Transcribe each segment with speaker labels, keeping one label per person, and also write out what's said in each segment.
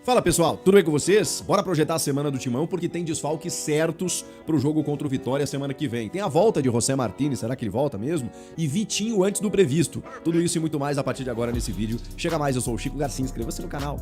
Speaker 1: Fala pessoal, tudo bem com vocês? Bora projetar a semana do Timão porque tem desfalques certos pro jogo contra o Vitória semana que vem. Tem a volta de José Martínez, será que ele volta mesmo? E Vitinho antes do previsto. Tudo isso e muito mais a partir de agora nesse vídeo. Chega mais, eu sou o Chico Garcia, inscreva-se no canal.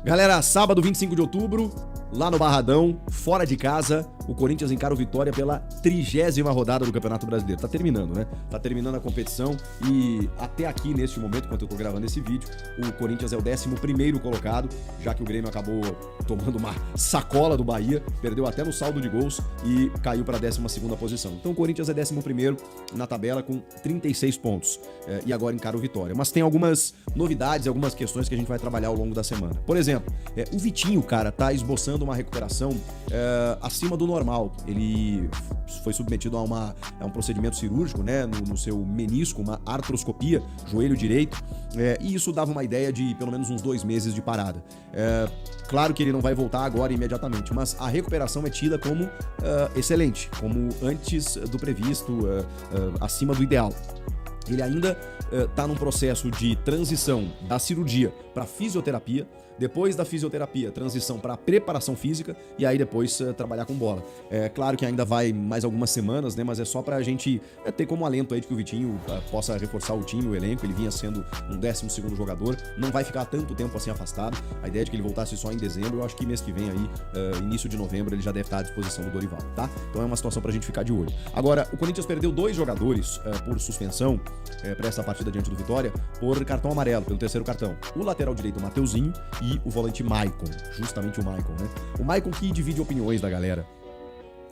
Speaker 1: Galera, sábado 25 de outubro, lá no Barradão, fora de casa, o Corinthians encara o Vitória pela 30ª rodada do Campeonato Brasileiro. Tá terminando, né? Tá terminando a competição e até aqui, neste momento, enquanto eu tô gravando esse vídeo, o Corinthians é o 11º colocado, já que o Grêmio acabou tomando uma sacola do Bahia, perdeu até no saldo de gols e caiu para a 12ª posição. Então o Corinthians é 11º na tabela com 36 pontos e agora encara o Vitória. Mas tem algumas novidades e algumas questões que a gente vai trabalhar ao longo da semana. Por exemplo, o Vitinho, cara, tá esboçando uma recuperação acima do normal. Ele foi submetido a um procedimento cirúrgico, né, no seu menisco, uma artroscopia, joelho direito, e isso dava uma ideia de pelo menos uns 2 meses de parada. Claro que ele não vai voltar agora imediatamente, mas a recuperação é tida como excelente, como antes do previsto, acima do ideal. Ele ainda está num processo de transição da cirurgia para fisioterapia, depois da fisioterapia, transição para preparação física e aí depois trabalhar com bola. É claro que ainda vai mais algumas semanas, né? Mas é só pra gente ter como alento aí de que o Vitinho possa reforçar o time, o elenco. Ele vinha sendo um 12º jogador, não vai ficar tanto tempo assim afastado. A ideia é de que ele voltasse só em dezembro, eu acho que mês que vem aí, início de novembro, ele já deve estar à disposição do Dorival, tá? Então é uma situação pra gente ficar de olho. Agora, o Corinthians perdeu 2 jogadores por suspensão para essa partida diante do Vitória por cartão amarelo, pelo 3º cartão. O lateral direito, o Mateuzinho, e o volante Maicon, justamente o Maicon, né? O Maicon que divide opiniões da galera.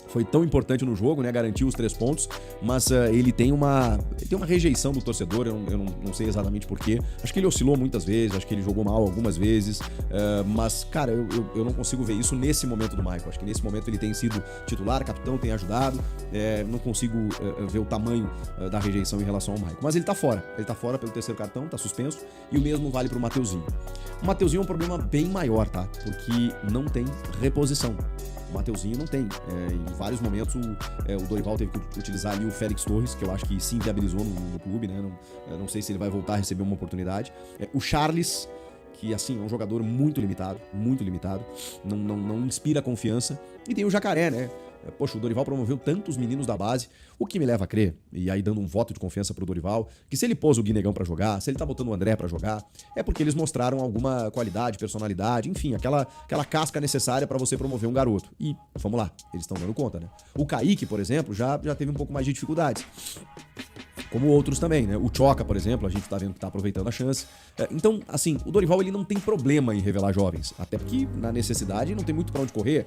Speaker 1: Foi tão importante no jogo, né? Garantiu os 3 pontos, mas ele tem uma rejeição do torcedor, eu não sei exatamente porquê. Acho que ele oscilou muitas vezes, acho que ele jogou mal algumas vezes, mas, cara, eu não consigo ver isso nesse momento do Maicon. Acho que nesse momento ele tem sido titular, capitão, tem ajudado, não consigo ver o tamanho da rejeição em relação ao Maicon. Mas ele tá fora pelo 3º cartão, tá suspenso, e o mesmo vale pro Mateuzinho. O Mateuzinho é um problema bem maior, tá? Porque não tem reposição. O Mateuzinho não tem. Em vários momentos o Dorival teve que utilizar ali o Félix Torres, que eu acho que se inviabilizou no clube, né? Não sei se ele vai voltar a receber uma oportunidade. O Charles, que assim, é um jogador muito limitado, não inspira confiança. E tem o Jacaré, né? Poxa, o Dorival promoveu tantos meninos da base, o que me leva a crer, e aí dando um voto de confiança pro Dorival, que se ele pôs o Guinegão pra jogar, se ele tá botando o André pra jogar, é porque eles mostraram alguma qualidade, personalidade, enfim, aquela casca necessária pra você promover um garoto. E, vamos lá, eles estão dando conta, né? O Kaique, por exemplo, já teve um pouco mais de dificuldades. Como outros também, né? O Choca, por exemplo, a gente tá vendo que tá aproveitando a chance. Então, assim, o Dorival ele não tem problema em revelar jovens, até porque na necessidade não tem muito pra onde correr.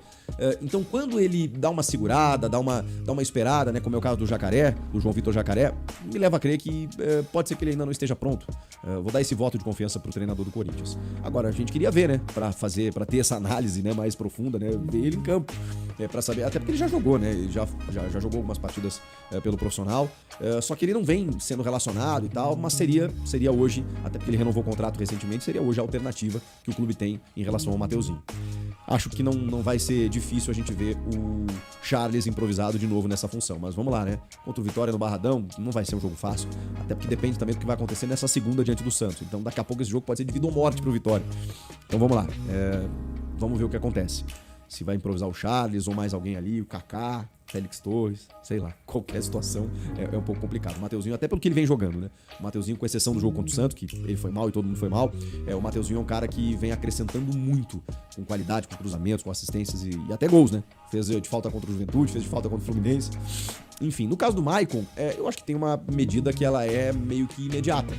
Speaker 1: Então, quando ele dá uma segurada, dá uma esperada, né? Como é o caso do Jacaré, do João Vitor Jacaré, me leva a crer que pode ser que ele ainda não esteja pronto. Vou dar esse voto de confiança pro treinador do Corinthians. Agora, a gente queria ver, né? Pra ter essa análise, né, mais profunda, né? Ver ele em campo. Pra saber, até porque ele já jogou, né? Ele já jogou algumas partidas pelo profissional. Só que ele não vem sendo relacionado e tal, mas seria hoje, até porque ele renovou o contrato recentemente, seria hoje a alternativa que o clube tem em relação ao Mateuzinho. Acho que não vai ser difícil a gente ver o Charles improvisado de novo nessa função, mas vamos lá, né? Contra o Vitória no Barradão, não vai ser um jogo fácil, até porque depende também do que vai acontecer nessa segunda diante do Santos. Então daqui a pouco esse jogo pode ser de vida ou morte pro Vitória. Então vamos lá, vamos ver o que acontece. Se vai improvisar o Charles ou mais alguém ali, o Kaká, Félix Torres, sei lá, qualquer situação é um pouco complicado. O Mateuzinho, até pelo que ele vem jogando, né? O Mateuzinho, com exceção do jogo contra o Santos, que ele foi mal e todo mundo foi mal, o Mateuzinho é um cara que vem acrescentando muito, com qualidade, com cruzamentos, com assistências e até gols, né? Fez de falta contra o Juventude, fez de falta contra o Fluminense. Enfim, no caso do Maicon, eu acho que tem uma medida que ela é meio que imediata,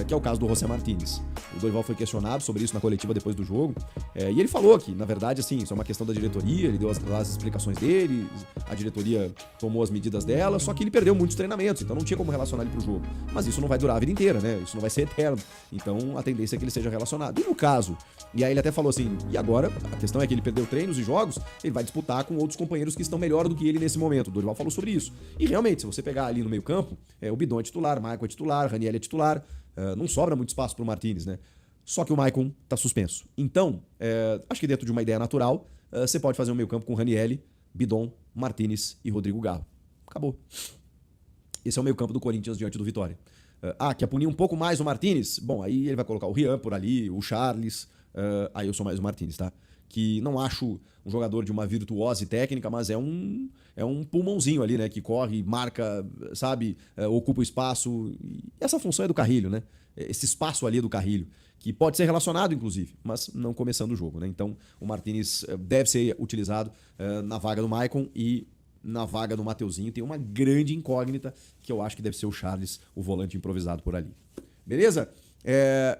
Speaker 1: que é o caso do José Martínez. O Dorival foi questionado sobre isso na coletiva depois do jogo, e ele falou que, na verdade, assim, isso é uma questão da diretoria, ele deu as explicações dele, a diretoria tomou as medidas dela, só que ele perdeu muitos treinamentos, então não tinha como relacionar ele pro jogo. Mas isso não vai durar a vida inteira, né? Isso não vai ser eterno. Então a tendência é que ele seja relacionado. E no caso, e aí ele até falou assim, e agora, a questão é que ele perdeu treinos e jogos, ele vai disputar com outros companheiros que estão melhor do que ele nesse momento. O Dorival falou sobre isso. E realmente, se você pegar ali no meio campo, o Bidon é titular, Maicon é titular, Raniel é titular, não sobra muito espaço pro Martínez, né? Só que o Maicon tá suspenso. Então, acho que dentro de uma ideia natural, você pode fazer um meio campo com Raniel, Bidon, Martínez e Rodrigo Garro. Acabou. Esse é o meio campo do Corinthians diante do Vitória. Quer punir um pouco mais o Martínez? Bom, aí ele vai colocar o Rian por ali, o Charles, aí eu sou mais o Martinez, tá? Que não acho um jogador de uma virtuose técnica, mas é um pulmãozinho ali, né? Que corre, marca, sabe? Ocupa o espaço. E essa função é do Carrilho, né? Esse espaço ali é do Carrilho, que pode ser relacionado, inclusive, mas não começando o jogo, né? Então, o Martinez deve ser utilizado na vaga do Maicon e na vaga do Mateuzinho. Tem uma grande incógnita, que eu acho que deve ser o Charles, o volante improvisado por ali. Beleza?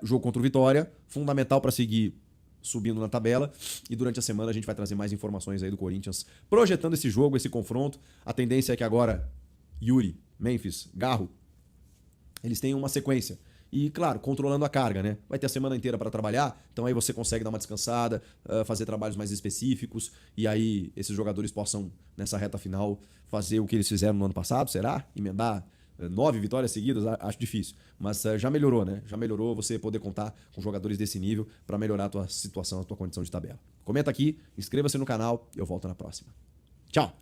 Speaker 1: Jogo contra o Vitória, fundamental para seguir subindo na tabela, e durante a semana a gente vai trazer mais informações aí do Corinthians, projetando esse jogo, esse confronto. A tendência é que agora Yuri, Memphis, Garro, eles tenham uma sequência. E, claro, controlando a carga, né? Vai ter a semana inteira para trabalhar, então aí você consegue dar uma descansada, fazer trabalhos mais específicos, e aí esses jogadores possam, nessa reta final, fazer o que eles fizeram no ano passado, será? Emendar 9 vitórias seguidas, acho difícil. Mas já melhorou, né? Já melhorou você poder contar com jogadores desse nível para melhorar a tua situação, a tua condição de tabela. Comenta aqui, inscreva-se no canal e eu volto na próxima. Tchau!